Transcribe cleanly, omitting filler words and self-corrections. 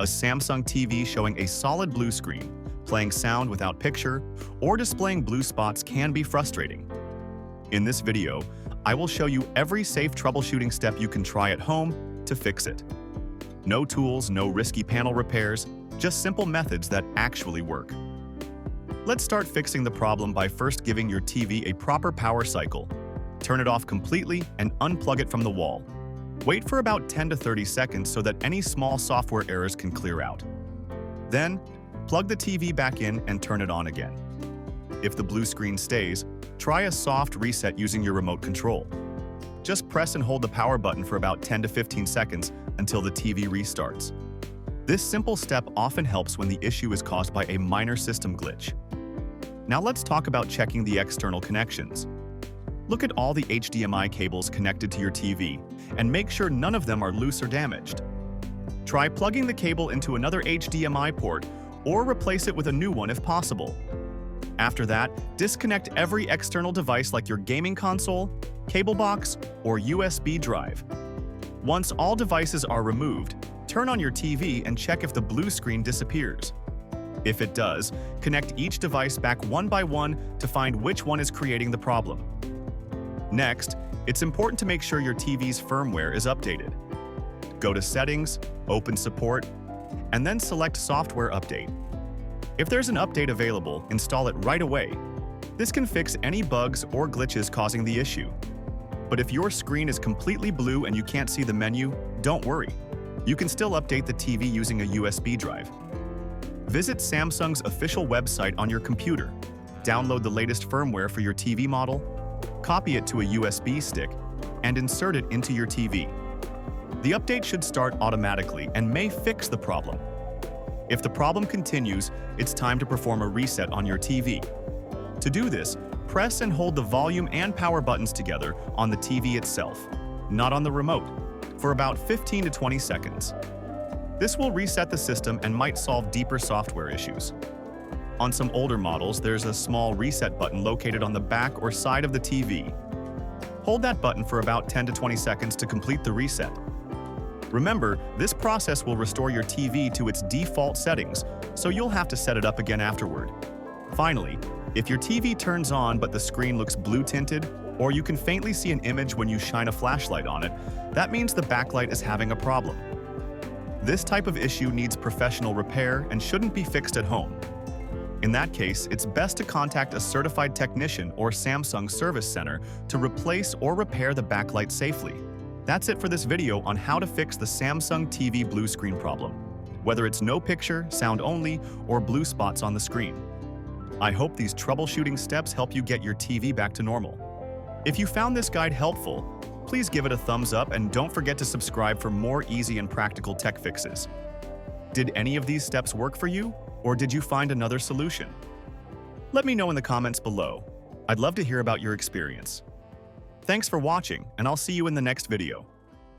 a Samsung TV showing a solid blue screen, playing sound without picture, or displaying blue spots can be frustrating. In this video, I will show you every safe troubleshooting step you can try at home to fix it. No tools, no risky panel repairs, just simple methods that actually work. Let's start fixing the problem by first giving your TV a proper power cycle. Turn it off completely and unplug it from the wall. Wait for about 10 to 30 seconds so that any small software errors can clear out. Then, plug the TV back in and turn it on again. If the blue screen stays, try a soft reset using your remote control. Just press and hold the power button for about 10 to 15 seconds until the TV restarts. This simple step often helps when the issue is caused by a minor system glitch. Now let's talk about checking the external connections. Look at all the HDMI cables connected to your TV and make sure none of them are loose or damaged. Try plugging the cable into another HDMI port or replace it with a new one if possible. After that, disconnect every external device like your gaming console, cable box, or USB drive. Once all devices are removed, turn on your TV and check if the blue screen disappears. If it does, connect each device back one by one to find which one is creating the problem. Next, it's important to make sure your TV's firmware is updated. Go to Settings, open Support, and then select Software Update. If there's an update available, install it right away. This can fix any bugs or glitches causing the issue. But if your screen is completely blue and you can't see the menu, don't worry. You can still update the TV using a USB drive. Visit Samsung's official website on your computer, download the latest firmware for your TV model, copy it to a USB stick, and insert it into your TV. The update should start automatically and may fix the problem. If the problem continues, it's time to perform a reset on your TV. To do this, press and hold the volume and power buttons together on the TV itself, not on the remote, for about 15 to 20 seconds. This will reset the system and might solve deeper software issues. On some older models, there's a small reset button located on the back or side of the TV. Hold that button for about 10 to 20 seconds to complete the reset. Remember, this process will restore your TV to its default settings, so you'll have to set it up again afterward. Finally, if your TV turns on but the screen looks blue tinted, or you can faintly see an image when you shine a flashlight on it, that means the backlight is having a problem. This type of issue needs professional repair and shouldn't be fixed at home. In that case, it's best to contact a certified technician or Samsung service center to replace or repair the backlight safely. That's it for this video on how to fix the Samsung TV blue screen problem, whether it's no picture, sound only, or blue spots on the screen. I hope these troubleshooting steps help you get your TV back to normal. If you found this guide helpful, please give it a thumbs up and don't forget to subscribe for more easy and practical tech fixes. Did any of these steps work for you, or did you find another solution? Let me know in the comments below. I'd love to hear about your experience. Thanks for watching, and I'll see you in the next video.